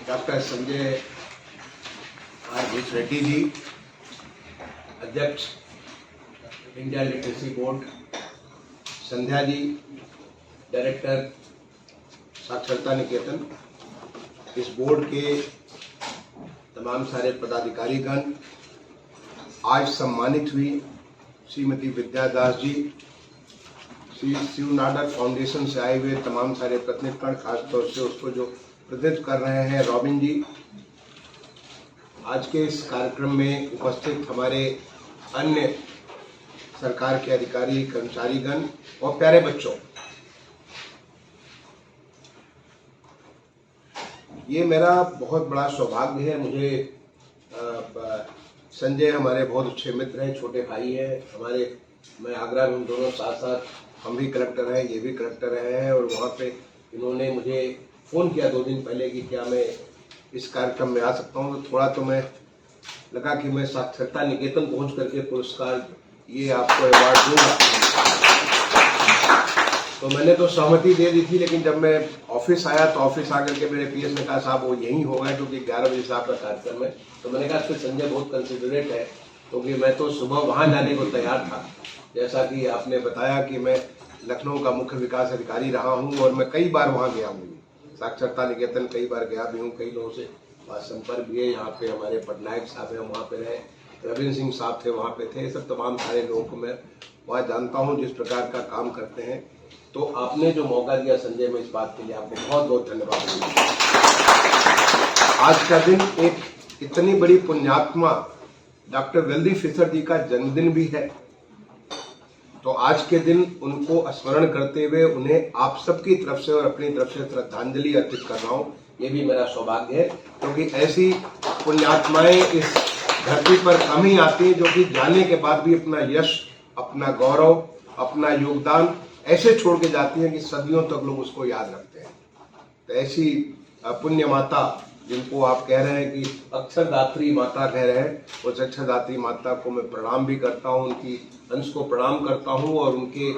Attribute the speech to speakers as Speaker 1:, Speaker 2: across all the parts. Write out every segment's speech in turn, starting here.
Speaker 1: Doctor Sanjay are Reddy ji, अध्यक्ष India literacy board, Sandhya ji, director साक्षरता निकेतन, इस बोर्ड के तमाम सारे पदाधिकारीगण, आज सम्मानित हुई श्रीमती विद्यादास जी, श्री शिव नाडर फाउंडेशन से आए हुए तमाम सारे प्रतिनिधिगण, खासतौर से उसको जो प्रतिनिधित्व कर रहे हैं रॉबिन जी, आज के इस कार्यक्रम में उपस्थित हमारे अन्य सरकार के अधिकारी, कर्मचारीगण और प्यारे बच्चों, ये मेरा बहुत बड़ा सौभाग्य है। मुझे संजय हमारे बहुत अच्छे मित्र हैं, छोटे भाई हैं हमारे। मैं आगरा में, हम दोनों साथ साथ, हम भी कलेक्टर रहे, ये भी कलेक्टर रहे हैं, और वहाँ पे इन्होंने मुझे फ़ोन किया 2 दिन पहले कि क्या मैं इस कार्यक्रम में आ सकता हूँ। तो थोड़ा तो मैं लगा कि मैं साक्षरता निकेतन पहुँच करके पुरस्कार, ये आपको अवार्ड दूंगा। तो मैंने तो सहमति दे दी थी, लेकिन जब मैं ऑफिस आया तो ऑफिस आकर के मेरे पीएस ने कहा साहब वो यहीं होगा, क्योंकि 11 बजे से आपका कार्यक्रम है। तो मैंने कहा फिर संजय बहुत कंसिडरेट है, क्योंकि मैं तो सुबह वहां जाने को तैयार था। जैसा कि आपने बताया कि मैं लखनऊ का मुख्य विकास अधिकारी रहा हूँ और मैं कई बार वहाँ गया हूँ, साक्षरता निकेतन कई बार गया भी हूँ, कई लोगों से संपर्क भी है। यहाँ पे हमारे पटनायक साहब हैं, वहाँ पे रहे, रविंद्र सिंह साहब थे, वहाँ पे थे, सब तमाम सारे लोगों को मैं वहाँ जानता हूँ जिस प्रकार का काम करते हैं। तो आपने जो मौका दिया संजय, मैं इस बात के लिए आपको बहुत बहुत धन्यवाद दूंगा। आज का दिन एक इतनी बड़ी पुण्यात्मा डॉक्टर वेल्दी फिशर जी का जन्मदिन भी है, तो आज के दिन उनको स्मरण करते हुए उन्हें आप सबकी तरफ से और अपनी तरफ से श्रद्धांजलि अर्पित कर रहा हूँ। ये भी मेरा सौभाग्य है, क्योंकि ऐसी पुण्यात्माएं इस धरती पर कम ही आती हैं, जो कि जाने के बाद भी अपना यश, अपना गौरव, अपना योगदान ऐसे छोड़ के जाती हैं कि सदियों तक लोग उसको याद रखते हैं। तो ऐसी पुण्य माता, जिनको आप कह रहे हैं कि अक्षरदात्री माता कह रहे हैं, उस अक्षरदात्री माता को मैं प्रणाम भी करता हूं, उनकी अंश को प्रणाम करता हूं, और उनके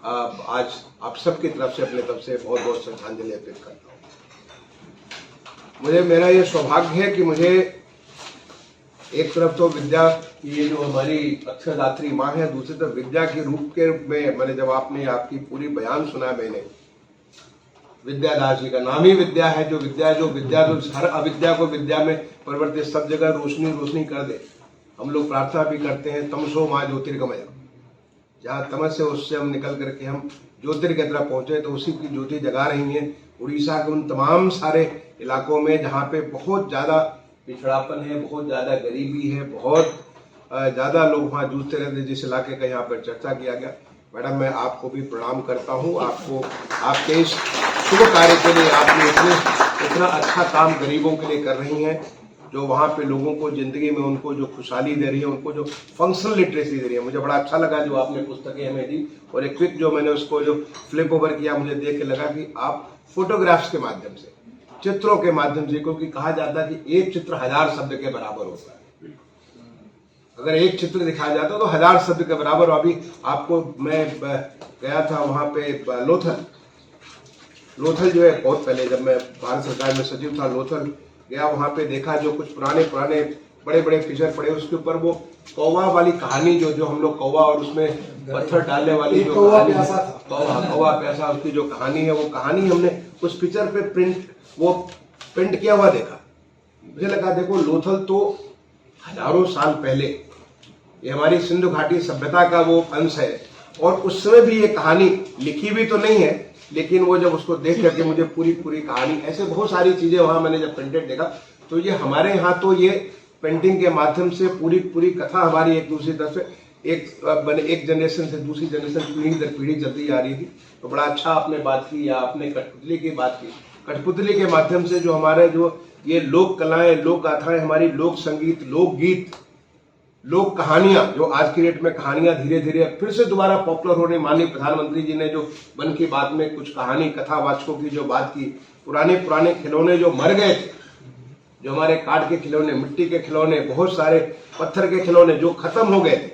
Speaker 1: आज आप सबकी तरफ से, अपने तरफ से बहुत बहुत श्रद्धांजलि अर्पित करता हूं। मेरा ये सौभाग्य है कि मुझे एक तरफ तो विद्या, ये जो हमारी अक्षरदात्री माँ है, दूसरी तरफ विद्या के रूप में मैंने जब आपने आपकी पूरी बयान सुना, मैंने विद्यादास जी का नाम ही विद्या है, जो विद्या जो हर अविद्या को विद्या में परिवर्तित, सब जगह रोशनी रोशनी कर दे। हम लोग प्रार्थना भी करते हैं, तमसो माँ ज्योतिर्गमय, जहाँ तमस है उससे हम निकल करके हम ज्योतिर की तरफ पहुंचे, तो उसी की ज्योति जगा रही है उड़ीसा के उन तमाम सारे इलाकों में जहाँ पे बहुत ज्यादा पिछड़ापन है, बहुत ज्यादा गरीबी है, बहुत ज्यादा लोग वहाँ जूझते रहते, जिस इलाके का यहाँ पर चर्चा किया गया। मैडम, मैं आपको भी प्रणाम करता हूँ, आपको आपके इस शुभ कार्य के लिए। आपने इतना अच्छा काम गरीबों के लिए कर रही हैं, जो वहाँ पे लोगों को जिंदगी में उनको जो खुशहाली दे रही है, उनको जो फंक्शनल लिटरेसी दे रही है। मुझे बड़ा अच्छा लगा जो आपने पुस्तकें हमें दी, और एक क्विक जो मैंने उसको जो फ्लिप ओवर किया, मुझे देख के लगा कि आप फोटोग्राफ्स के माध्यम से, चित्रों के माध्यम से, क्योंकि कहा जाता है कि एक चित्र 1000 शब्द के बराबर होता है। अगर एक चित्र दिखाया जाता तो 1000 शब्द के बराबर। अभी आपको मैं गया था वहां पे लोथल जो है, बहुत पहले जब मैं भारत सरकार में सचिव था, लोथल गया, वहां पे देखा जो कुछ पुराने बड़े बड़े फिशर पड़े, उसके ऊपर वो कौवा वाली कहानी, जो हम लोग कौवा और उसमें पत्थर डालने वाली जो कहानी, कौवा प्यासा, उसकी जो कहानी है, वो कहानी हमने उस पिक्चर पे प्रिंट किया हुआ देखा। मुझे लगा देखो, लोथल तो हजारों साल पहले, ये हमारी सिंधु घाटी सभ्यता का वो अंश है, और उस समय भी ये कहानी लिखी भी तो नहीं है, लेकिन वो जब उसको देख करके मुझे पूरी कहानी, ऐसे बहुत सारी चीजें वहां मैंने जब प्रिंटेड देखा, तो ये हमारे यहाँ तो ये पेंटिंग के माध्यम से पूरी कथा हमारी एक दूसरी तरफ से, एक जनरेशन से दूसरी जनरेशन, पीढ़ी दर पीढ़ी चलती आ रही थी। तो बड़ा अच्छा आपने बात की, या आपने कठपुतली की बात की। कठपुतली के माध्यम से जो हमारे जो ये लोक कलाएं, लोक गाथाएं, हमारी लोक संगीत, लोकगीत, लोक कहानियां, जो आज की डेट में कहानियां धीरे धीरे फिर से दोबारा पॉपुलर हो रही। माननीय प्रधानमंत्री जी ने जो मन की बात में कुछ कहानी कथावाचकों की जो बात की, पुराने खिलौने जो मर गए थे, जो हमारे काठ के खिलौने, मिट्टी के खिलौने, बहुत सारे पत्थर के खिलौने जो खत्म हो गए थे,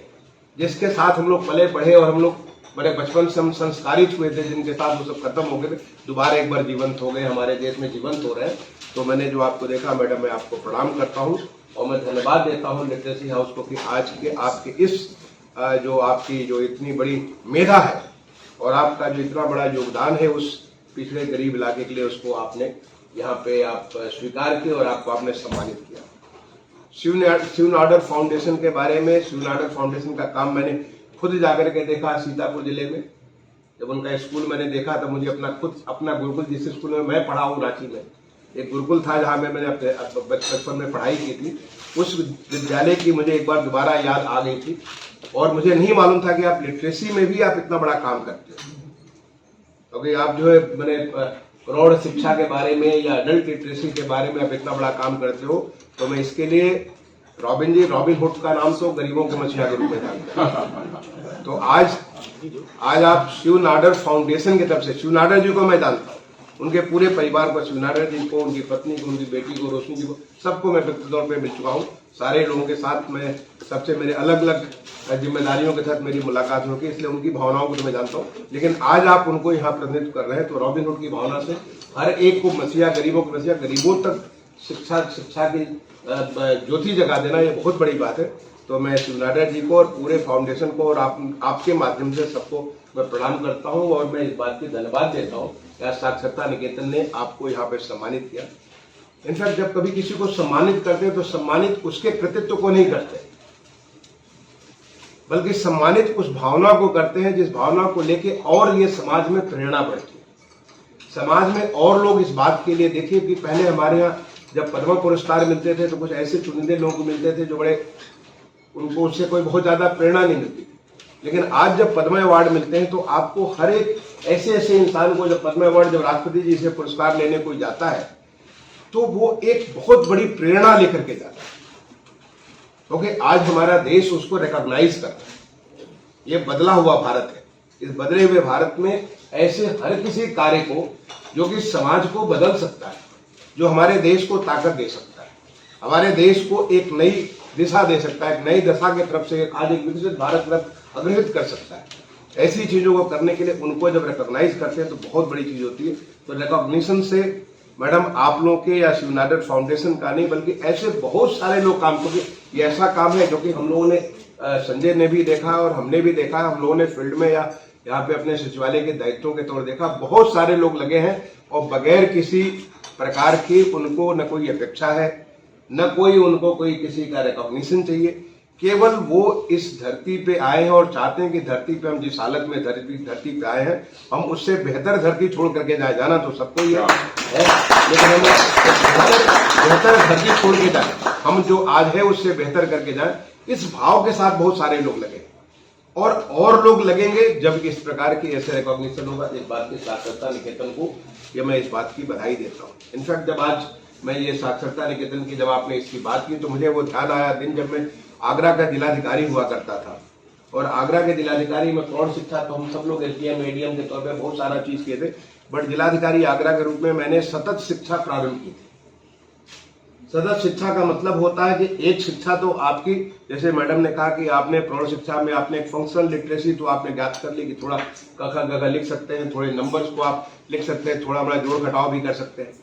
Speaker 1: जिसके साथ हम लोग पले पढ़े और हम लोग बड़े बचपन से हम संस्कारित हुए थे, जिनके साथ वो सब खत्म हो गए थे, दोबारा एक बार जीवंत हो गए, हमारे देश में जीवंत हो रहे हैं। तो मैंने जो आपको देखा मैडम, मैं आपको प्रणाम करता हूँ और मैं धन्यवाद देता हूँ लिटरेसी हाउस को कि आज के आपके इस जो आपकी जो इतनी बड़ी मेधा है और आपका जो इतना बड़ा योगदान है उस पिछड़े गरीब इलाके के लिए, उसको आपने यहाँ पे आप स्वीकार किया और आपको आपने सम्मानित किया। शिवनाडर फाउंडेशन के बारे में, शिवनाडर फाउंडेशन का काम मैंने खुद जाकर के देखा सीतापुर जिले में। जब उनका स्कूल मैंने देखा तो मुझे अपना गुरुकुल, जिस स्कूल में मैं पढ़ा हूँ रांची में, एक गुरुकुल था जहाँ मैंने अपने बचपन में पढ़ाई की थी, उस विद्यालय की मुझे एक बार दोबारा याद आ गई थी। और मुझे नहीं मालूम था कि आप लिटरेसी में भी आप इतना बड़ा काम करते हो, क्योंकि आप जो है मैंने प्रौढ़ शिक्षा के बारे में या अडल्ट लिटरेसी के बारे में आप इतना बड़ा काम करते हो। तो मैं इसके लिए रॉबिन हुड का नाम तो गरीबों को मसीहा के रूप में जानते हैं। तो आज आप शिवनाडर फाउंडेशन की तरफ से, शिवनाडर जी को मैं जानता हूँ, उनके पूरे परिवार को, शिवनाडर जी को, उनकी पत्नी को, उनकी बेटी को, रोशनी जी को, सबको मैं व्यक्तिगत तौर पर मिल चुका हूँ। सारे लोगों के साथ मैं सबसे मेरे अलग अलग जिम्मेदारियों के साथ मेरी मुलाकात होगी, इसलिए उनकी भावनाओं को तो मैं जानता हूँ। लेकिन आज आप उनको यहाँ प्रतिनिधित्व कर रहे हैं, तो रॉबिन हुड की भावना से हर एक को मसीहा, गरीबों को मसीहा, गरीबों तक शिक्षा की ज्योति जगा देना, ये बहुत बड़ी बात है। तो मैं शिवनाडर जी को और पूरे फाउंडेशन को और आपके माध्यम से सबको मैं प्रणाम करता हूँ और मैं इस बात की धन्यवाद देता हूँ कि साक्षरता निकेतन ने आपको यहाँ पे सम्मानित किया। इनफैक्ट जब कभी किसी को सम्मानित करते हैं तो सम्मानित उसके कृतित्व को नहीं करते, बल्कि सम्मानित उस भावना को करते हैं जिस भावना को लेके और ये समाज में प्रेरणा बढ़ती है। समाज में और लोग इस बात के लिए, देखिए कि पहले हमारे यहाँ जब पद्म पुरस्कार मिलते थे तो कुछ ऐसे चुनिंदे लोगों को मिलते थे जो बड़े, उनको उससे कोई बहुत ज्यादा प्रेरणा नहीं मिलती। लेकिन आज जब पद्म अवार्ड मिलते हैं तो आपको हर एक ऐसे इंसान को, जब पद्म अवार्ड, जब राष्ट्रपति जी से पुरस्कार लेने कोई जाता है तो वो एक बहुत बड़ी प्रेरणा लेकर के जाता है, क्योंकि आज हमारा देश उसको रिकॉग्नाइज करता है। ये बदला हुआ भारत है। इस बदले हुए भारत में ऐसे हर किसी कार्य को जो कि समाज को बदल सकता है, जो हमारे देश को ताकत दे सकता है, हमारे देश को एक नई दिशा दे सकता है, एक नई दशा की तरफ से आज एक विकसित भारत तरफ अग्रहित कर सकता है, ऐसी चीजों को करने के लिए उनको जब रिकॉग्नाइज करते हैं तो बहुत बड़ी चीज होती है। तो रिकॉग्निशन से मैडम आप लोगों के या शिवनाडर फाउंडेशन का नहीं, बल्कि ऐसे बहुत सारे लोग काम, क्योंकि ये ऐसा काम है जो कि हम लोगों ने, संजय ने भी देखा और हमने भी देखा, हम लोगों ने फील्ड में या यहाँ पे अपने सचिवालय के दायित्वों के तौर देखा, बहुत सारे लोग लगे हैं और बगैर किसी प्रकार की उनको न कोई अपेक्षा है, न कोई उनको कोई किसी का रिकॉग्निशन चाहिए। केवल वो इस धरती पे आए हैं और चाहते हैं कि धरती पे हम जिस हालत में धरती पे आए हैं, हम उससे बेहतर धरती छोड़ करके जाना तो सबको ही है, लेकिन हमें बेहतर धरती छोड़ के जाए, हम जो आज है उससे बेहतर करके जाए, इस भाव के साथ बहुत सारे लोग लगे और लोग लगेंगे जब इस प्रकार की ऐसे रिकॉग्निशन होगा। इस बात की साक्षरता निकेतन को ये मैं इस बात की बधाई देता हूँ। इनफैक्ट जब आज मैं ये साक्षरता निकेतन की, जब आपने इसकी बात की तो मुझे वो ध्यान आया दिन जब मैं आगरा का जिलाधिकारी हुआ करता था, और आगरा के जिलाधिकारी में प्रौढ़ शिक्षा तो हम सब लोग एसडीएम एडीएम के तौर पर बहुत सारा चीज किए थे, बट जिलाधिकारी आगरा के रूप में मैंने सतत शिक्षा प्रारंभ की थी। सतत शिक्षा का मतलब होता है कि एक शिक्षा तो आपकी, जैसे मैडम ने कहा कि आपने प्रौढ़ शिक्षा में आपने एक फंक्शनल लिटरेसी तो आपने ज्ञात कर ली कि थोड़ा क ख ग घ लिख सकते हैं, थोड़े नंबर्स को आप लिख सकते हैं, थोड़ा बड़ा जोड़ घटाव भी कर सकते हैं,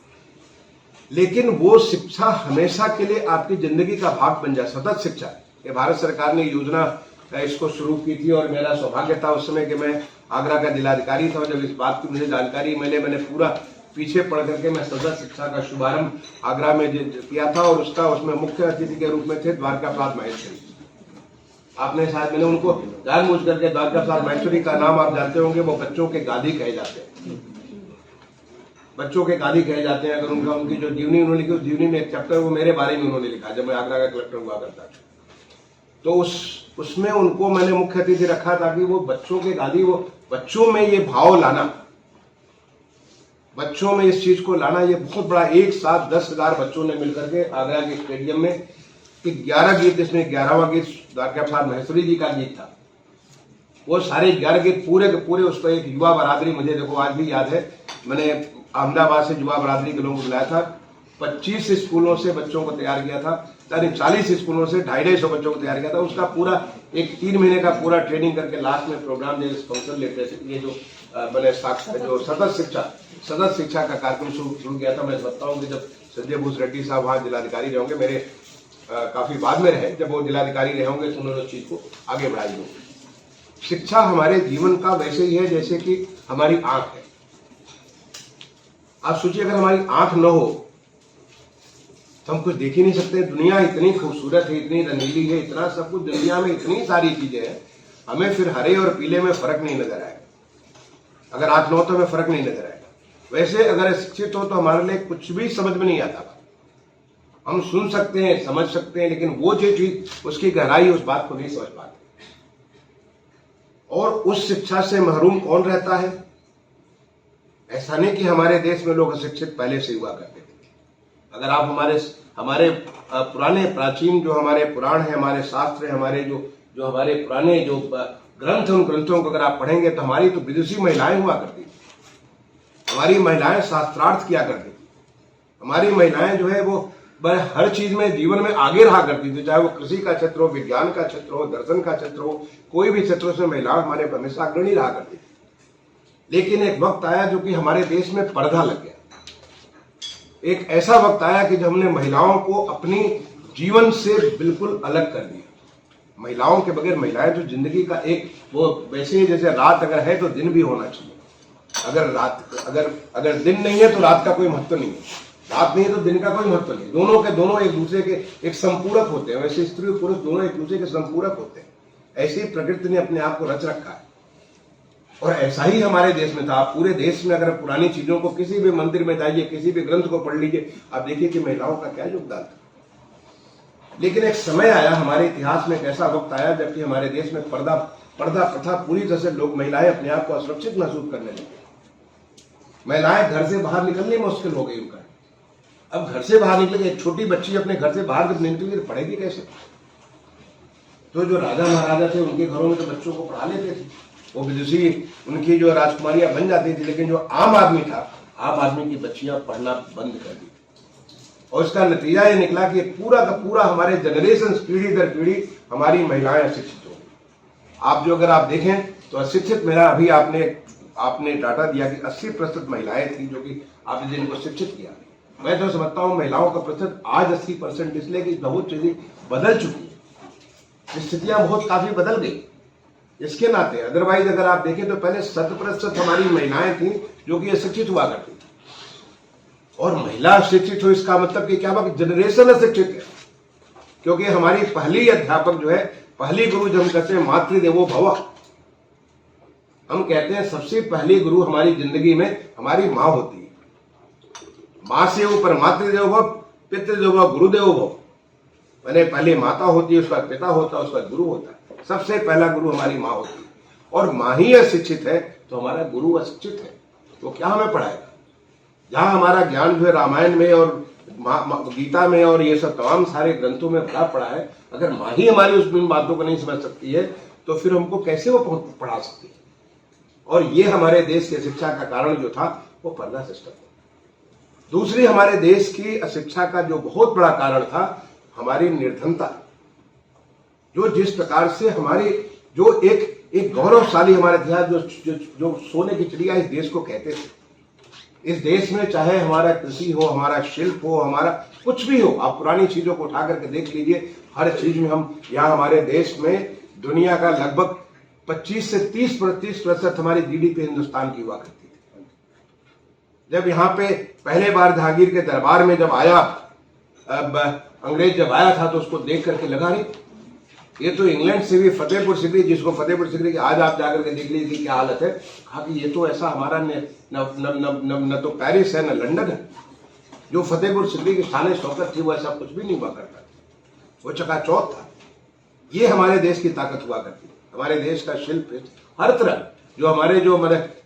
Speaker 1: लेकिन वो शिक्षा हमेशा के लिए आपकी जिंदगी का भाग बन जाए। सतत शिक्षा, ये भारत सरकार ने योजना इसको शुरू की थी और मेरा सौभाग्य था उस समय कि मैं आगरा का जिलाधिकारी था, और जब इस बात की मुझे जानकारी मैंने पूरा पीछे पड़ करके मैं सतत शिक्षा का शुभारंभ आगरा में किया था, और उसमें मुख्य अतिथि के रूप में थे द्वारका प्रसाद माहेश्वरी। आपने शायद, मैंने उनको जानबूझ करके, द्वारका प्रसाद माहेश्वरी का नाम आप जानते होंगे, वो बच्चों के गांधी कहे जाते हैं, बच्चों के गांधी कहे जाते हैं। अगर उनकी जो जीवनी उन्होंने लिखी, उस जीवनी में एक चैप्टर वो मेरे बारे में उन्होंने लिखा जब मैं आगरा का कलेक्टर हुआ करता था, तो उसमें उनको मैंने मुख्य अतिथि रखा ताकि वो बच्चों के गांधी, वो बच्चों में ये भाव लाना, बच्चों में इस चीज को लाना, ये बहुत बड़ा। एक साथ 10,000 बच्चों ने मिलकर के आगरा के स्टेडियम में 11 गीत, जिसमें 11वां गीत द्वारका प्रसाद माहेश्वरी जी का गीत था, वो सारे 11 गीत पूरे के पूरे, उसको एक युवा बरादरी, मुझे देखो आज भी याद है, मैंने अहमदाबाद से युवा बरादरी के लोगों को बुलाया था, 25 स्कूलों से बच्चों को तैयार किया था, 40 स्कूलों से 250 बच्चों को तैयार किया था, उसका पूरा एक 3 महीने का पूरा ट्रेनिंग करके लास्ट में प्रोग्राम दे स्पॉन्सर लेते थे। ये जो मैंने जो सतत शिक्षा का कार्यक्रम शुरू किया था। मैं समझता हूँ कि जब संजय भूस रेड्डी साहब वहाँ जिलाधिकारी रहे होंगे, मेरे काफी बाद में रहे, जब वो जिलाधिकारी रहे होंगे तो उन्होंने उस चीज को आगे बढ़ाई होगी। शिक्षा हमारे जीवन का वैसे ही है जैसे कि हमारी आंख है। आप सोचिए, अगर हमारी आंख न हो तो हम कुछ देख ही नहीं सकते। दुनिया इतनी खूबसूरत है, इतनी रंगीली है, इतना सब कुछ दुनिया में, इतनी सारी चीजें हैं, हमें फिर हरे और पीले में फर्क नहीं नजर आएगा। अगर आंख न हो तो हमें फर्क नहीं नजर आएगा। वैसे अगर शिक्षित हो तो हमारे लिए कुछ भी समझ में नहीं आता। हम सुन सकते हैं, समझ सकते हैं, लेकिन वो जो चीज, उसकी गहराई, उस बात को नहीं समझ पाते। और उस शिक्षा से महरूम कौन रहता है? ऐसा नहीं कि हमारे देश में लोग अशिक्षित पहले से हुआ करते थे। अगर आप हमारे पुराने प्राचीन जो हमारे पुराण है, हमारे शास्त्र है, हमारे जो हमारे पुराने जो ग्रंथ, उन ग्रंथों को अगर आप पढ़ेंगे तो हमारी तो विदुषी महिलाएं हुआ करती थी। हमारी महिलाएं शास्त्रार्थ किया करती थी। हमारी महिलाएं जो है वो हर चीज में, जीवन में आगे रहा करती थी, चाहे वो कृषि का क्षेत्र हो, विज्ञान का क्षेत्र हो, दर्शन का क्षेत्र हो, कोई भी क्षेत्र से महिलाएं हमारे हमेशा अग्रणी रहा करती थी। लेकिन एक वक्त आया जो कि हमारे देश में पर्दा लग गया। एक ऐसा वक्त आया कि जब हमने महिलाओं को अपनी जीवन से बिल्कुल अलग कर दिया। महिलाओं के बगैर, महिलाएं तो जिंदगी का एक, वो वैसे ही जैसे रात अगर है तो दिन भी होना चाहिए। अगर दिन नहीं है तो रात का कोई महत्व नहीं है, रात नहीं है तो दिन का कोई महत्व नहीं। दोनों के दोनों एक दूसरे के एक संपूरक होते हैं। वैसे स्त्री और पुरुष दोनों एक दूसरे के संपूरक होते हैं। ऐसी प्रकृति ने अपने आप को रच रखा है। और ऐसा ही हमारे देश में था। आप पूरे देश में अगर पुरानी चीजों को, किसी भी मंदिर में जाइए, किसी भी ग्रंथ को पढ़ लीजिए, आप देखिए कि महिलाओं का क्या योगदान था। लेकिन एक समय आया हमारे इतिहास में, एक ऐसा वक्त आया जबकि हमारे देश में पर्दा प्रथा पूरी तरह से, लोग, महिलाएं अपने आप को असुरक्षित महसूस करने लगे। महिलाएं घर से बाहर निकलनी मुश्किल हो गई उनका। अब घर से बाहर निकलेगी, एक छोटी बच्ची अपने घर से बाहर जब निकलेगी तो पढ़ेगी कैसे? तो जो राजा महाराजा थे उनके घरों में तो बच्चों को पढ़ा लेते थे, वो विदुषी उनकी जो राजकुमारियां बन जाती थी। लेकिन जो आम आदमी था, आम आदमी की बच्चियां पढ़ना बंद कर दी। और इसका नतीजा ये निकला कि पूरा का पूरा हमारे जनरेशन, पीढ़ी दर पीढ़ी हमारी महिलाएं अशिक्षित हो गई। आप जो अगर आप देखें तो अशिक्षित महिला, अभी आपने डाटा दिया कि 80% महिलाएं थी जो कि आपने जिनको शिक्षित किया। मैं तो समझता हूं महिलाओं का प्रतिशत आज 80%, इसलिए कि बहुत चीजें बदल चुकी है, स्थितियां बहुत काफी बदल गई इसके नाते। अदरवाइज अगर आप देखें तो पहले 100% हमारी महिलाएं थी जो कि अशिक्षित हुआ करती थी। और महिला शिक्षित हो इसका मतलब कि क्या हुआ कि जनरेशन अशिक्षित है। क्योंकि हमारी पहली अध्यापक जो है, पहली गुरु जो हम कहते हैं मातृदेवो भव, हम कहते हैं सबसे पहली गुरु हमारी जिंदगी में हमारी माँ होती है। माँ से ऊपर मातृदेवो भव, पितृदेवो भव, गुरुदेवो भव। मैंने पहले माता होती है, उसका पिता होता है, उसका गुरु होता है। सबसे पहला गुरु हमारी माँ होती है। और माँ ही अशिक्षित है तो हमारा गुरु अशिक्षित है, वो क्या हमें पढ़ाएगा? जहां हमारा ज्ञान जो है रामायण में और गीता में और ये सब तमाम सारे ग्रंथों में भरा पड़ा है, अगर माँ ही हमारी उस बातों को नहीं समझ सकती है तो फिर हमको कैसे वो पढ़ा सकती है? और ये हमारे देश की शिक्षा का कारण जो था वो पर्दा सिस्टम था। दूसरी हमारे देश की अशिक्षा का जो बहुत बड़ा कारण था हमारी निर्धनता। जो जिस प्रकार से हमारी जो एक गौरवशाली हमारे इतिहास, जो सोने की चिड़िया इस देश को कहते थे। इस देश में चाहे हमारा कृषि हो, हमारा शिल्प हो, हमारा कुछ भी हो, आप पुरानी चीजों को उठा करके देख लीजिए, हर चीज में हम यहाँ हमारे देश में दुनिया का लगभग 25 से 30% हमारी जीडीपी हिंदुस्तान की हुआ करती थी। जब यहाँ पे पहले बार जहांगीर के दरबार में जब आया, अंग्रेज जब आया था तो उसको देख करके लगा रही ये तो इंग्लैंड से भी फतेहपुर सिकरी, जिसको फतेहपुर सिकरी की आज आप जाकर के देख लीजिए क्या हालत है। कहा कि ये तो ऐसा हमारा न तो पेरिस है न लंदन है। जो फतेहपुर सिकरी की शान शौकत थी वो ऐसा कुछ भी नहीं हुआ करता, वो चकाचौंध था। ये हमारे देश की ताकत हुआ करती। हमारे देश का शिल्प हर तरह, जो हमारे जो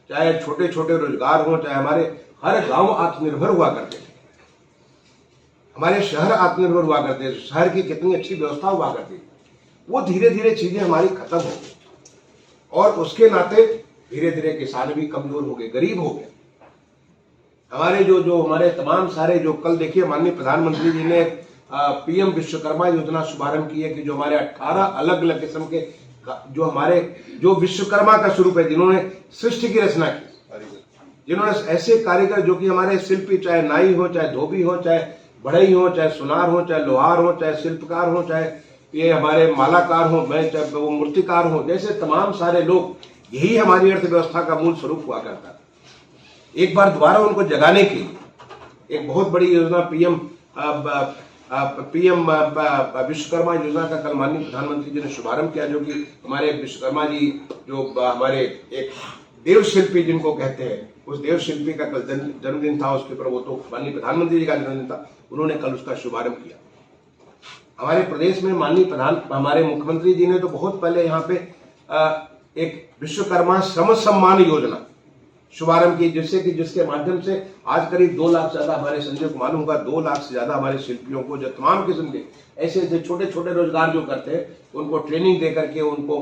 Speaker 1: चाहे छोटे छोटे रोजगार हो, चाहे हमारे हर गांव आत्मनिर्भर हुआ करते थे, हमारे शहर आत्मनिर्भर हुआ करते थे, शहर की कितनी अच्छी व्यवस्था हुआ करती थी। वो धीरे धीरे चीजें हमारी खत्म हो गई और उसके नाते धीरे धीरे किसान भी कमजोर हो गए, गरीब हो गए। हमारे जो हमारे तमाम सारे जो कल देखिए माननीय प्रधानमंत्री जी ने पीएम विश्वकर्मा योजना शुभारंभ की है कि जो हमारे 18 अलग अलग किस्म के जो हमारे जो विश्वकर्मा का स्वरूप है, जिन्होंने सृष्टि की रचना की, जिन्होंने ऐसे कारीगर जो कि हमारे शिल्पी, चाहे नाई हो, चाहे धोबी हो, चाहे बढ़ई हो, चाहे सुनार हो, चाहे लोहार हो, चाहे शिल्पकार हो, चाहे ये हमारे मालाकार हो, चाहे वो मूर्तिकार हो, जैसे तमाम सारे लोग, यही हमारी अर्थव्यवस्था का मूल स्वरूप हुआ करता था। एक बार दोबारा उनको जगाने के लिए एक बहुत बड़ी योजना पीएम विश्वकर्मा योजना का कल माननीय प्रधानमंत्री जी ने शुभारंभ किया, जो कि हमारे विश्वकर्मा जी जो हमारे एक देव शिल्पी जिनको कहते हैं, उस देव शिल्पी का कल जन्मदिन था, उसके ऊपर वो तो माननीय प्रधानमंत्री जी का जन्मदिन था, उन्होंने कल उसका शुभारंभ किया। हमारे प्रदेश में माननीय हमारे मुख्यमंत्री जी ने तो बहुत पहले यहाँ पे एक विश्वकर्मा श्रम सम्मान योजना शुभारंभ की, जिसके माध्यम से आज करीब 2 लाख से ज्यादा हमारे संजय को मालूम होगा 2 लाख से ज्यादा हमारे शिल्पियों को, जो तमाम किस्म के ऐसे छोटे छोटे रोजगार जो करते हैं, उनको ट्रेनिंग दे करके, उनको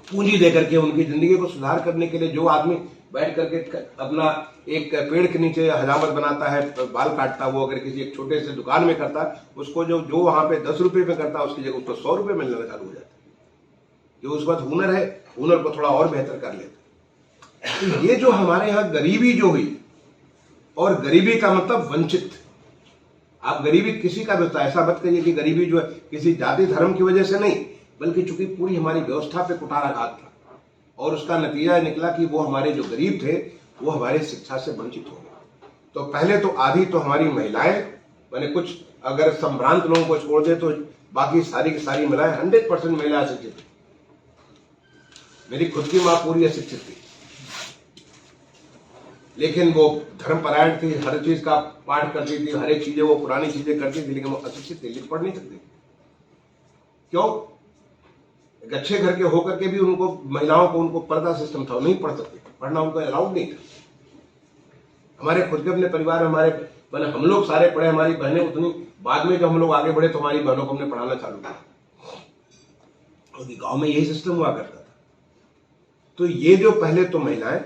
Speaker 1: पूंजी दे करके उनकी जिंदगी को सुधार करने के लिए, जो आदमी बैठ करके अपना एक पेड़ के नीचे हजामत बनाता है, बाल काटता, वो अगर किसी एक छोटे से दुकान में करता है, उसको जो वहां पे 10 रुपए में करता है, उसकी जगह उसको 100 रुपए मिलना चालू हो जाता है। जो उस वक्त हुनर है, हुनर को थोड़ा और बेहतर कर लेते। तो ये जो हमारे यहाँ गरीबी जो हुई, और गरीबी का मतलब वंचित, आप गरीबी किसी का भी होता है, ऐसा मत कहिए कि गरीबी जो है किसी जाति धर्म की वजह से नहीं, बल्कि चूंकि पूरी हमारी व्यवस्था पे कुठाराघात था, और उसका नतीजा निकला कि वो हमारे जो गरीब थे वो हमारे शिक्षा से वंचित हो गए। तो पहले तो आधी तो हमारी महिलाएं, मैंने कुछ अगर संभ्रांत लोगों को छोड़ दे तो बाकी सारी की सारी महिलाएं 100% महिला अशिक्षित थी। मेरी खुद की माँ पूरी अशिक्षित थी, लेकिन वो धर्मपरायण थी, हर चीज का पाठ करती थी, हर एक चीजें वो पुरानी चीजें करती थी, लेकिन वो अशिक्षित थी, लिख पढ़ नहीं सकती। क्यों? एक अच्छे घर के होकर के भी उनको, महिलाओं को, उनको पर्दा सिस्टम था, नहीं पढ़ सकते, पढ़ना उनको अलाउड नहीं था। हमारे खुद के अपने परिवार में हमारे मैंने हम लोग सारे पढ़े, हमारी बहनें उतनी, बाद में जब हम लोग आगे बढ़े तो हमारी बहनों को हमने पढ़ाना चालू किया, क्योंकि गांव में यही सिस्टम हुआ करता था। तो ये जो पहले तो महिलाएं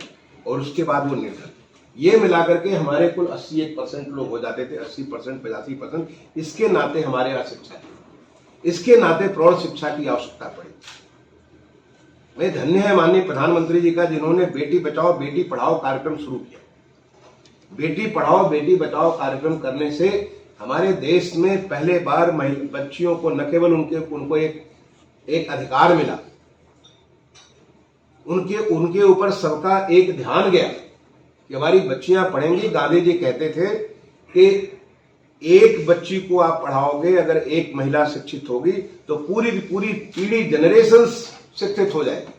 Speaker 1: और उसके बाद वो निर्धन, ये मिलाकर के हमारे कुल 81% लोग हो जाते थे, 80%, 85%। इसके नाते हमारे यहाँ शिक्षा थी, इसके नाते प्रौढ़ शिक्षा की आवश्यकता पड़ी। मैं धन्य है माननीय प्रधानमंत्री जी का, जिन्होंने बेटी बचाओ बेटी पढ़ाओ कार्यक्रम शुरू किया। बेटी पढ़ाओ बेटी बचाओ कार्यक्रम करने से हमारे देश में पहले बार बच्चियों को न केवल उनको एक अधिकार मिला, उनके ऊपर सबका एक ध्यान गया कि हमारी बच्चियां पढ़ेंगी। गांधी जी कहते थे कि एक बच्ची को आप पढ़ाओगे, अगर एक महिला शिक्षित होगी तो पूरी की पूरी पीढ़ी, जनरेशन शिक्षित हो जाएगी।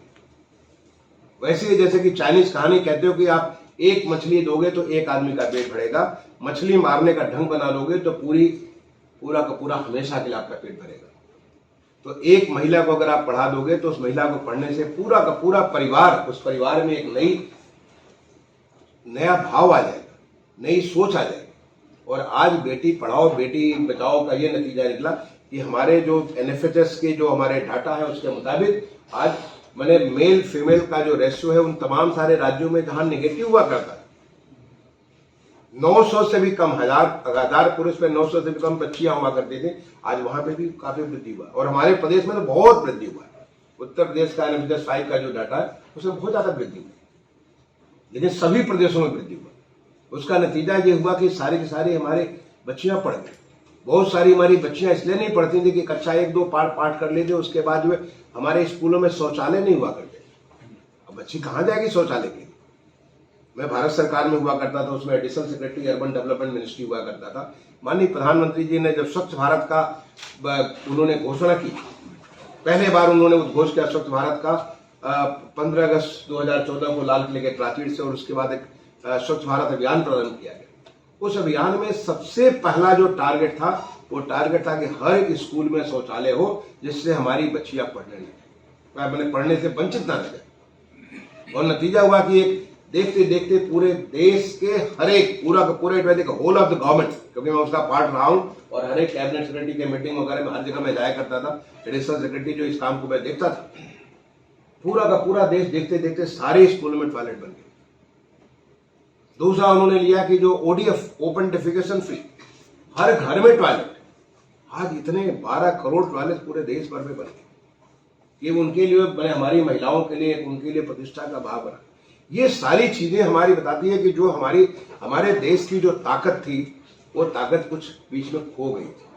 Speaker 1: वैसे जैसे कि चाइनीज कहानी कहते हो कि आप एक मछली दोगे तो एक आदमी का पेट भरेगा, मछली मारने का ढंग बना लोगे तो पूरा का पूरा हमेशा के लिए आपका पेट भरेगा। तो एक महिला को अगर आप पढ़ा दोगे तो उस महिला को पढ़ने से पूरा का पूरा परिवार, उस परिवार में एक नया भाव आ जाएगा, नई सोच आ जाएगी। और आज बेटी पढ़ाओ बेटी बचाओ का ये नतीजा निकला कि हमारे जो NFHS के जो हमारे डाटा है उसके मुताबिक आज मैंने मेल फीमेल का जो रेशियो है उन तमाम सारे राज्यों में जहां नेगेटिव हुआ करता है, 900 से भी कम, हजार पुरुष में 900 से भी कम बच्चियां हुआ करती थी, आज वहां पे भी काफी वृद्धि हुआ। और हमारे प्रदेश में तो बहुत वृद्धि हुआ है। उत्तर प्रदेश का NFHS 5 का जो डाटा है उसमें बहुत ज्यादा वृद्धि हुई, लेकिन सभी प्रदेशों में वृद्धि हुआ। उसका नतीजा ये हुआ कि सारी की सारी हमारे बच्चियां पढ़ गई। बहुत सारी हमारी बच्चियां इसलिए नहीं पढ़ती थी कि कक्षा 1-2 पाठ कर लेते, उसके बाद जो हमारे स्कूलों में शौचालय नहीं हुआ करते। अब बच्ची कहां जाएगी शौचालय के लिए? मैं भारत सरकार में हुआ करता था, उसमें additional secretary urban development ministry हुआ करता था। माननीय प्रधानमंत्री जी ने जब स्वच्छ भारत का उन्होंने घोषणा की, पहले बार उन्होंने उद्घोष किया स्वच्छ भारत का 15 अगस्त 2014 को लाल किले के प्राचीर से, और उसके बाद एक स्वच्छ भारत अभियान प्रारंभ किया गया। उस अभियान में सबसे पहला जो टारगेट था वो टारगेट था कि हर एक स्कूल में शौचालय हो, जिससे हमारी बच्चियां पढ़ने से वंचित ना रह जाए। और नतीजा हुआ कि एक देखते देखते पूरे देश के हर एक पूरा का पूरा होल ऑफ द गवर्नमेंट, क्योंकि मैं उसका पार्ट रहा हूं और हर एक कैबिनेट सेक्रेटरी के मीटिंग वगैरह में हर जगह मैं जाया करता था, एडिशनल सेक्रेटरी जो इस काम को मैं देखता था, पूरा का पूरा देश देखते देखते सारे स्कूलों में टॉयलेट बन गए। दूसरा उन्होंने लिया कि जो ODF ओपन डेफिकेशन फ्री, हर घर में टॉयलेट। आज इतने 12 करोड़ टॉयलेट पूरे देश भर में बन गए। ये उनके लिए बने, हमारी महिलाओं के लिए, उनके लिए प्रतिष्ठा का भाव बना। ये सारी चीजें हमारी बताती है कि जो हमारे देश की जो ताकत थी, वो ताकत कुछ बीच में खो गई थी।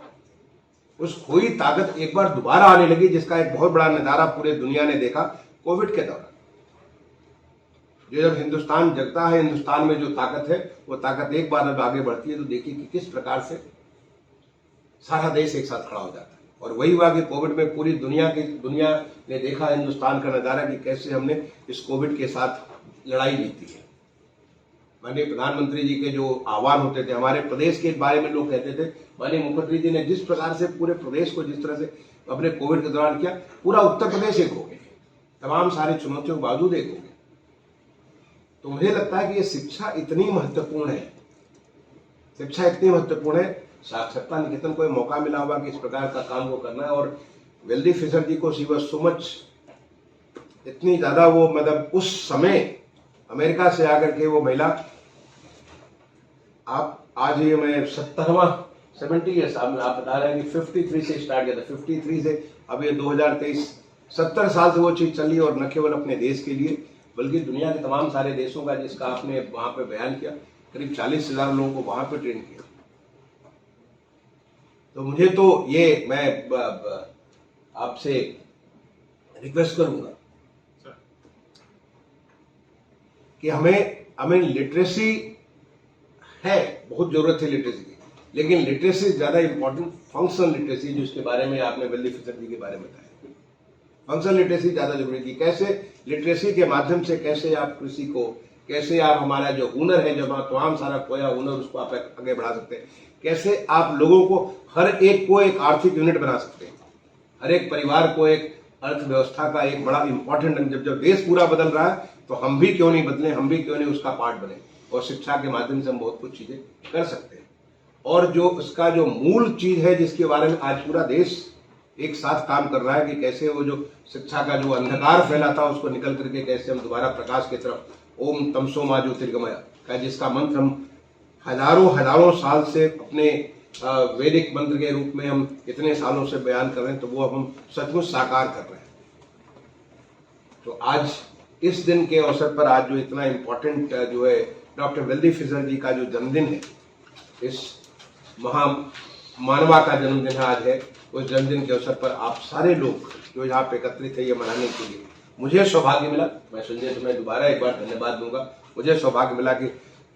Speaker 1: उस खोई ताकत एक बार दोबारा आने लगी, जिसका एक बहुत बड़ा नजारा पूरे दुनिया ने देखा कोविड के दौरान। जो जब हिंदुस्तान जगता है, हिंदुस्तान में जो ताकत है, वो ताकत एक बार जब आगे बढ़ती है तो देखिए कि किस प्रकार से सारा देश एक साथ खड़ा हो जाता है। और वही हुआ कि कोविड में पूरी दुनिया ने देखा हिंदुस्तान का नजारा कि कैसे हमने इस कोविड के साथ लड़ाई जीती है। माननीय प्रधानमंत्री जी के जो आह्वान होते थे, हमारे प्रदेश के बारे में लोग कहते थे, माननीय मुख्यमंत्री जी ने जिस प्रकार से पूरे प्रदेश को जिस तरह से अपने कोविड के दौरान किया, पूरा उत्तर प्रदेश एक हो गया, तमाम सारी चुनौतियों के बावजूद एक हो गया। तो मुझे लगता है कि ये शिक्षा इतनी महत्वपूर्ण है, शिक्षा इतनी महत्वपूर्ण है। साक्षरता निकेतन को मौका मिला होगा कि इस प्रकार का काम को करना है। और वेल्दी फिशर जी को शी वाज सो मच, इतनी ज्यादा वो, मतलब उस समय अमेरिका से आकर के वो महिला, आप आज ये मैं 70 ईयर्स आप बता रहे हैं कि 53 से स्टार्ट किया था, 53 से अब ये 2023 70 साल से वो चीज चली। और न केवल अपने देश के लिए बल्कि दुनिया के तमाम सारे देशों का, जिसका आपने वहां पे बयान किया, करीब 40,000 लोगों को वहां पे ट्रेन किया। तो मुझे तो ये मैं आपसे रिक्वेस्ट करूंगा कि हमें लिटरेसी है, बहुत जरूरत है लिटरेसी की, लेकिन लिटरेसी ज्यादा इंपॉर्टेंट फंक्शनल लिटरेसी, जो इसके बारे में आपने वेल्दी फिशर जी के बारे में बताया, फंक्शनल लिटरेसी ज्यादा जरूरी थी। कैसे लिटरेसी के माध्यम से कैसे आप कृषि को, कैसे आप हमारा जो हुनर है, जो तमाम सारा खोया हुनर, उसको आप आगे बढ़ा सकते हैं, कैसे आप लोगों को हर एक को एक आर्थिक यूनिट बना सकते हैं, हर एक परिवार को एक अर्थव्यवस्था का एक बड़ा इंपॉर्टेंट। जब देश पूरा बदल रहा है तो हम भी क्यों नहीं बदले, हम भी क्यों नहीं उसका पार्ट बने। और शिक्षा के माध्यम से हम बहुत कुछ चीजें कर सकते हैं। और जो उसका जो मूल चीज है, जिसके बारे में आज पूरा देश एक साथ काम कर रहा है कि कैसे वो जो शिक्षा का जो अंधकार फैला था, उसको निकल करके कैसे हम दोबारा प्रकाश की तरफ, ओम तमसो मा ज्योतिर्गमय का जिसका मंत्र हम हजारों साल से अपने वैदिक मंत्र के रूप में हम इतने सालों से बयान कर रहे हैं, तो वो अब हम सचमुच साकार कर रहे हैं। तो आज इस दिन के अवसर पर, आज जो इतना इम्पोर्टेंट जो है डॉक्टर वेल्दी फिशर जी का जो जन्मदिन है, इस मानवा का जन्मदिन आज है, उस जन्मदिन के अवसर पर आप सारे लोग जो यहाँ पे एकत्रित है ये मनाने के लिए, मुझे सौभाग्य मिला। मैं संजय तुम्हें दोबारा एक बार धन्यवाद दूंगा। मुझे सौभाग्य मिला कि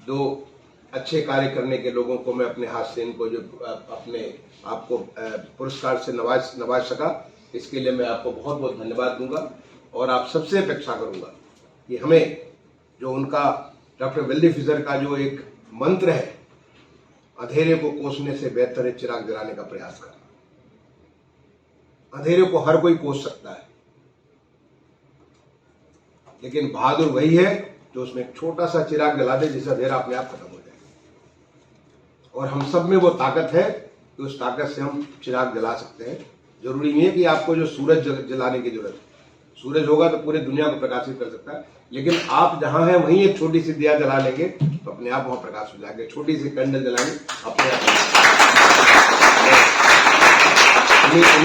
Speaker 1: दो अच्छे कार्य करने के लोगों को मैं अपने हाथ से, इनको जो अपने आपको पुरस्कार से नवाज सका, इसके लिए मैं आपको बहुत बहुत धन्यवाद दूंगा। और आप सबसे अपेक्षा करूंगा कि हमें जो उनका डॉक्टर वेल्दी फिशर का जो एक मंत्र है, अंधेरे को कोसने से बेहतर है चिराग जलाने का प्रयास करना। अंधेरे को हर कोई कोस सकता है, लेकिन बहादुर वही है जो उसमें एक छोटा सा चिराग जला दे, जिससे अंधेरा अपने आप खत्म हो जाए। और हम सब में वो ताकत है कि उस ताकत से हम चिराग जला सकते हैं। जरूरी नहीं है कि आपको जो सूरज जलाने की जरूरत है, सूरज होगा तो पूरी दुनिया को प्रकाशित कर सकता है, लेकिन आप जहां हैं वहीं एक छोटी सी दिया जला लेंगे तो अपने आप वहां प्रकाश हो जाएंगे। छोटी सी कैंडल जलाएंगे, अपने आप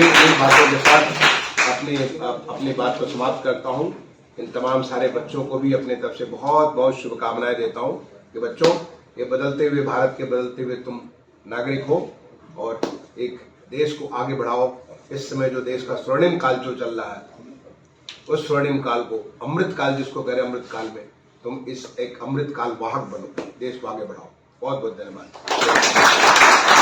Speaker 1: उन्हीं बातों के साथ अपनी बात को समाप्त करता हूं। इन तमाम सारे बच्चों को भी अपने तरफ से बहुत बहुत शुभकामनाएं देता हूं कि बच्चों, ये बदलते हुए भारत के बदलते हुए तुम नागरिक हो और एक देश को आगे बढ़ाओ। इस समय जो देश का स्वर्णिम काल जो चल रहा है, उस स्वर्णिम काल को, अमृत काल जिसको कह रहे हैं, अमृत काल में तुम इस एक अमृत काल वाहक बनो, देश को आगे बढ़ाओ। बहुत बहुत धन्यवाद।